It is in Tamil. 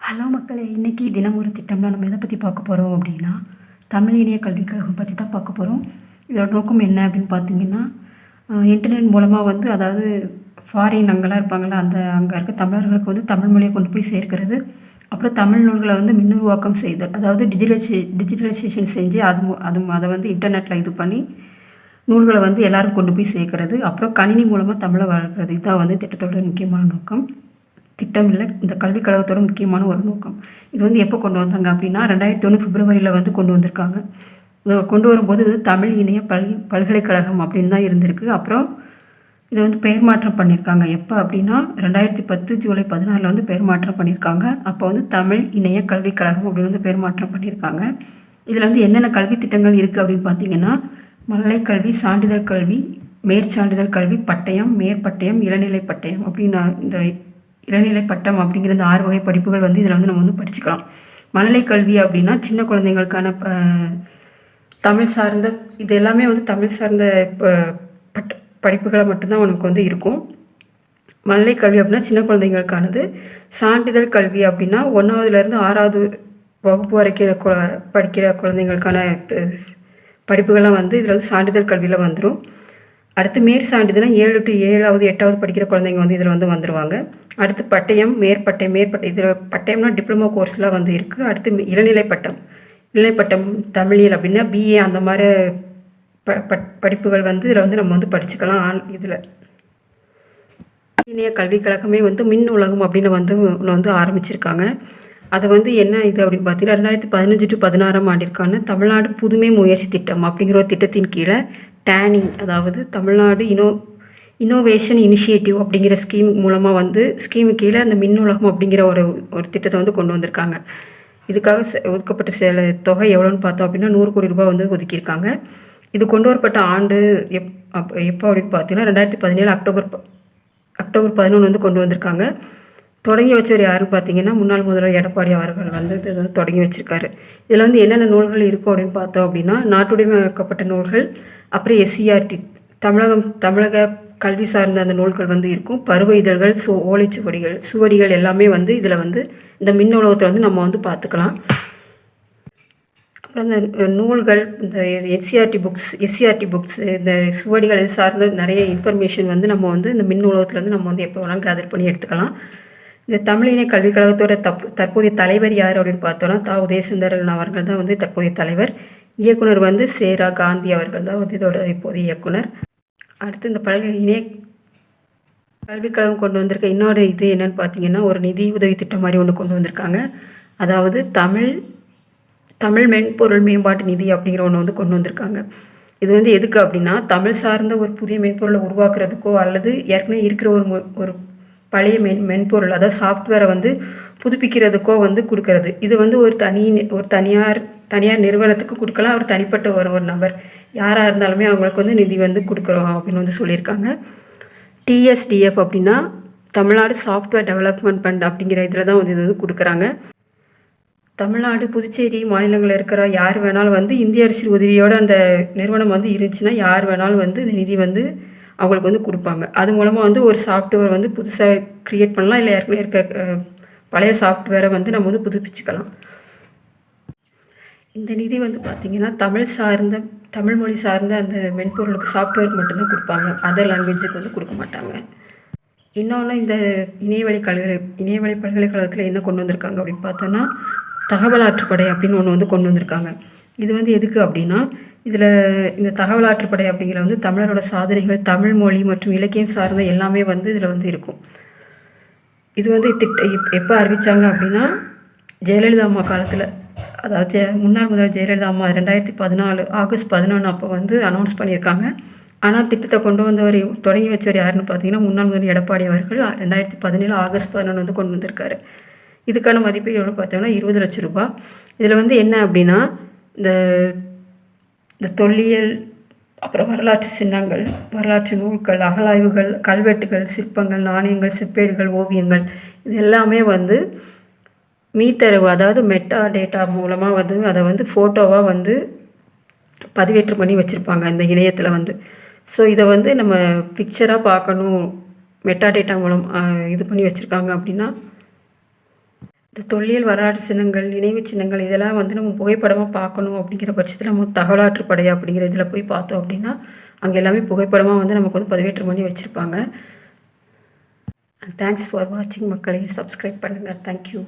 ஹலோ மக்களே! இன்னைக்கு தினம் ஒரு திட்டம்ல நம்ம எத பத்தி பார்க்க போறோம் அப்படின்னா, தமிழ் இணைய கல்விக் கழகம் பத்தி தான் பார்க்க போறோம். இதோட நோக்கம் என்ன அப்படின்னு பார்த்தீங்கன்னா, இன்டர்நெட் மூலமா வந்து அதாவது ஃபாரின் அங்கலாம் இருப்பாங்கல்ல, அங்க இருக்க தமிழர்களுக்கு வந்து தமிழ் மொழிய கொண்டு போய் சேர்க்கிறது. அப்புறம் தமிழ் நூல்கள வந்து மின்னுருவாக்கம் செய்தல். அதாவது டிஜிட்டலைசேஷன் செஞ்சு அத வந்து இன்டர்நெட்ல இது பண்ணி, நூல்கள வந்து எல்லாரும் கொண்டு போய் சேர்க்கிறது. அப்புறம் கணினி மூலமா தமிழ வளர்க்கிறது. இதான் வந்து திட்டத்தோட முக்கியமான நோக்கம். திட்டம் இல்ல. இந்த கல்விக் கழகத்தோட முக்கியமான ஒரு நோக்கம். இது வந்து எப்போ கொண்டு வந்தாங்க அப்படின்னா, 2001 பிப்ரவரியில வந்து கொண்டு வந்திருக்காங்க. கொண்டு வரும்போது இது தமிழ் இணைய பல்கலைக்கழகம் அப்படின்னு தான் இருந்திருக்கு. அப்புறம் இத வந்து பெயர் மாற்றம் பண்ணியிருக்காங்க. எப்போ அப்படின்னா, 2010 ஜூலை 16ல வந்து பெயர் மாற்றம் பண்ணியிருக்காங்க. அப்போ வந்து தமிழ் இணைய கல்விக் கழகம் அப்படின்னு வந்து பெயர் மாற்றம் பண்ணியிருக்காங்க. இதில் வந்து என்னென்ன கல்வி திட்டங்கள் இருக்குது அப்படின்னு பார்த்தீங்கன்னா, மழலை கல்வி, சான்றிதழ் கல்வி, மேற்சான்றிதழ் கல்வி, பட்டயம், மேற்பட்டயம், இளநிலை பட்டயம் அப்படின்னு இந்த இளநிலை பட்டம் அப்படிங்கிற இந்த 6 வகை படிப்புகள் வந்து இதில் வந்து நம்ம வந்து படிச்சுக்கலாம். மழலை கல்வி அப்படின்னா சின்ன குழந்தைங்களுக்கான தமிழ் சார்ந்த இது எல்லாமே வந்து தமிழ் சார்ந்த படிப்புகளை மட்டும்தான் நமக்கு வந்து இருக்கும். மழலை கல்வி அப்படின்னா சின்ன குழந்தைங்களுக்கானது. சான்றிதழ் கல்வி அப்படின்னா 1வதுலேருந்து 6வது வகுப்பு வரைக்கும் படிக்கிற குழந்தைங்களுக்கான படிப்புகள்லாம் வந்து இதில் வந்து சான்றிதழ் கல்வியில் வந்துடும். அடுத்து மேற்சான்றிதழ்னா 7 to 7வது 8வது படிக்கிற குழந்தைங்க வந்து இதில் வந்து வந்துடுவாங்க. அடுத்து பட்டயம், மேற்பட்டயம் இதில் பட்டயம்னா டிப்ளமோ கோர்ஸ்லாம் வந்து இருக்குது. அடுத்து இளநிலை பட்டம் தமிழியல் அப்படின்னா பிஏ அந்த மாதிரி படிப்புகள் வந்து இதில் வந்து நம்ம வந்து படிச்சுக்கலாம். இதில் இணைய கல்விக் கழகமே வந்து மின் உலகம் அப்படின்னு வந்து ஆரம்பிச்சிருக்காங்க. அது வந்து என்ன இது அப்படின்னு பார்த்தீங்கன்னா, 2015 to 16ஆம் ஆண்டிற்கான தமிழ்நாடு புதுமை முயற்சி திட்டம் அப்படிங்கிற ஒரு திட்டத்தின் கீழே டேனிங் அதாவது தமிழ்நாடு இன்னோவேஷன் இனிஷியேட்டிவ் அப்படிங்கிற ஸ்கீம் மூலமாக வந்து ஸ்கீமு கீழே அந்த மின் உலகம் அப்படிங்கிற ஒரு திட்டத்தை வந்து கொண்டு வந்திருக்காங்க. இதுக்காக ஒதுக்கப்பட்ட தொகை எவ்வளோன்னு பார்த்தோம் அப்படின்னா 100 கோடி ரூபாய் வந்து ஒதுக்கியிருக்காங்க. இது கொண்டு வரப்பட்ட ஆண்டு எப்போ அப்படின்னு பார்த்தீங்கன்னா 2017 அக்டோபர் 11 வந்து கொண்டு வந்திருக்காங்க. தொடங்கி வச்சவர் யாருன்னு பார்த்தீங்கன்னா, முன்னாள் முதல்வர் எடப்பாடி அவர்கள் வந்து இதை வந்து தொடங்கி வச்சுருக்காரு. இதில் வந்து என்னென்ன நூல்கள் இருக்கும் அப்படின்னு பார்த்தோம் அப்படின்னா, நாட்டுடைமையாக்கப்பட்ட நூல்கள், அப்புறம் எஸ்சிஆர்டி தமிழக கல்வி சார்ந்த அந்த நூல்கள் வந்து இருக்கும். பருவ இதழ்கள், சுவடிகள் எல்லாமே வந்து இதில் வந்து இந்த மின் உலகத்தில் வந்து நம்ம வந்து பார்த்துக்கலாம். அப்புறம் இந்த நூல்கள், இந்த எஸ்சிஆர்டி புக்ஸ் இந்த சுவடிகள் இது சார்ந்த நிறைய இன்ஃபர்மேஷன் வந்து நம்ம வந்து இந்த மின் உலகத்தில் வந்து நம்ம வந்து எப்போ வேணாலும் கேதர் பண்ணி எடுத்துக்கலாம். இந்த தமிழ் இணைய கல்விக் கழகத்தோட தற்போதைய தலைவர் யார் அப்படின்னு பார்த்தோன்னா, உதயசுந்தரன் அவர்கள் தான் வந்து தற்போதைய தலைவர். இயக்குனர் வந்து சேரா காந்தி அவர்கள் தான் வந்து இதோட இப்போதைய இயக்குனர். அடுத்து இந்த இணைய கல்விக் கழகம் கொண்டு வந்திருக்க இன்னொரு இது என்னென்னு பார்த்தீங்கன்னா, ஒரு நிதி உதவி திட்டம் மாதிரி ஒன்று கொண்டு வந்திருக்காங்க. அதாவது தமிழ் மென்பொருள் மேம்பாட்டு நிதி அப்படிங்கிற ஒன்று வந்து கொண்டு வந்திருக்காங்க. இது வந்து எதுக்கு அப்படின்னா, தமிழ் சார்ந்த ஒரு புதிய மென்பொருளை உருவாக்குறதுக்கோ அல்லது ஏற்கனவே இருக்கிற ஒரு பழைய மென்பொருள் அதாவது சாஃப்ட்வேரை வந்து புதுப்பிக்கிறதுக்கோ வந்து கொடுக்கறது. இது வந்து ஒரு தனியார் நிறுவனத்துக்கு கொடுக்கலாம். ஒரு தனிப்பட்ட ஒரு நபர் யாராக இருந்தாலுமே அவங்களுக்கு வந்து நிதி வந்து கொடுக்குறோம் அப்படின்னு வந்து சொல்லியிருக்காங்க. டிஎஸ்டிஎஃப் அப்படின்னா தமிழ்நாடு சாஃப்ட்வேர் டெவலப்மெண்ட் ஃபண்ட் அப்படிங்கிற இதில் தான் வந்து இது வந்து கொடுக்குறாங்க. தமிழ்நாடு, புதுச்சேரி மாநிலங்களில் இருக்கிற யார் வேணாலும் வந்து இந்திய அரசின் உதவியோடு அந்த நிறுவனம் வந்து இருந்துச்சுன்னா யார் வேணாலும் வந்து இந்த நிதி வந்து அவங்களுக்கு வந்து கொடுப்பாங்க. அது மூலமாக வந்து ஒரு சாஃப்ட்வேர் வந்து புதுசாக க்ரியேட் பண்ணலாம், இல்லை ஏற்கனவே இருக்க பழைய சாஃப்ட்வேரை வந்து நம்ம வந்து புதுப்பிச்சுக்கலாம். இந்த நிதி வந்து பார்த்திங்கன்னா தமிழ் மொழி சார்ந்த அந்த மென்பொருளுக்கு சாஃப்ட்வேருக்கு மட்டும்தான் கொடுப்பாங்க. அதர் லாங்குவேஜுக்கு வந்து கொடுக்க மாட்டாங்க. இன்னொன்று இந்த இணையவழி பல்கலைக்கழகத்தில் என்ன கொண்டு வந்திருக்காங்க அப்படின்னு பார்த்தோன்னா, தகவல் ஆற்றுப்படை அப்படின்னு ஒன்று வந்து கொண்டு வந்திருக்காங்க. இது வந்து எதுக்கு அப்படின்னா, இதில் இந்த தகவல் ஆற்றுப்படை அப்படிங்கிற வந்து தமிழரோட சாதனைகள், தமிழ் மொழி மற்றும் இலக்கியம் சார்ந்த எல்லாமே வந்து இதில் வந்து இருக்கும். இது வந்து எப்போ அறிவித்தாங்க அப்படின்னா, ஜெயலலிதா அம்மா காலத்தில், அதாவது முன்னாள் முதல்வர் ஜெயலலிதா அம்மா 2014 ஆகஸ்ட் 11 அப்போ வந்து அனௌன்ஸ் பண்ணியிருக்காங்க. ஆனால் திட்டத்தை கொண்டு வந்தவர் தொடங்கி வச்சவர் யாருன்னு பார்த்தீங்கன்னா, முன்னாள் முதல்வர் எடப்பாடி அவர்கள் 2017 ஆகஸ்ட் 11 வந்து கொண்டு வந்திருக்காரு. இதுக்கான மதிப்பீடு எவ்வளோ பார்த்தோம்னா 20 லட்சம் ரூபாய். இதில் வந்து என்ன அப்படின்னா, இந்த தொல்லியல், அப்புறம் வரலாற்று சின்னங்கள், வரலாற்று நூல்கள், அகழாய்வுகள், கல்வெட்டுகள், சிற்பங்கள், நாணயங்கள், செப்பேடுகள், ஓவியங்கள் இது எல்லாமே வந்து மீத்தரவு அதாவது மெட்டா டேட்டா மூலமாக வந்து அதை வந்து ஃபோட்டோவாக வந்து பதிவேற்றம் பண்ணி வச்சுருப்பாங்க இந்த இணையத்தில் வந்து. ஸோ இதை வந்து நம்ம பிக்சராக பார்க்கணும், மெட்டா டேட்டா மூலம் இது பண்ணி வச்சுருக்காங்க அப்படின்னா இந்த தொல்லியல் வரலாற்று சின்னங்கள், நினைவு சின்னங்கள் இதெல்லாம் வந்து நம்ம புகைப்படமாக பார்க்கணும் அப்படிங்கிற பட்சத்தில் நம்ம தகவலாற்றுப்படை அப்படிங்கிற இதில் போய் பார்த்தோம் அப்படின்னா அங்கே எல்லாமே புகைப்படமாக வந்து நமக்கு வந்து பதிவேற்றம் பண்ணி வச்சுருப்பாங்க. தேங்க்ஸ் ஃபார் வாட்சிங் மக்களே. சப்ஸ்கிரைப் பண்ணுங்கள். தேங்க்யூ.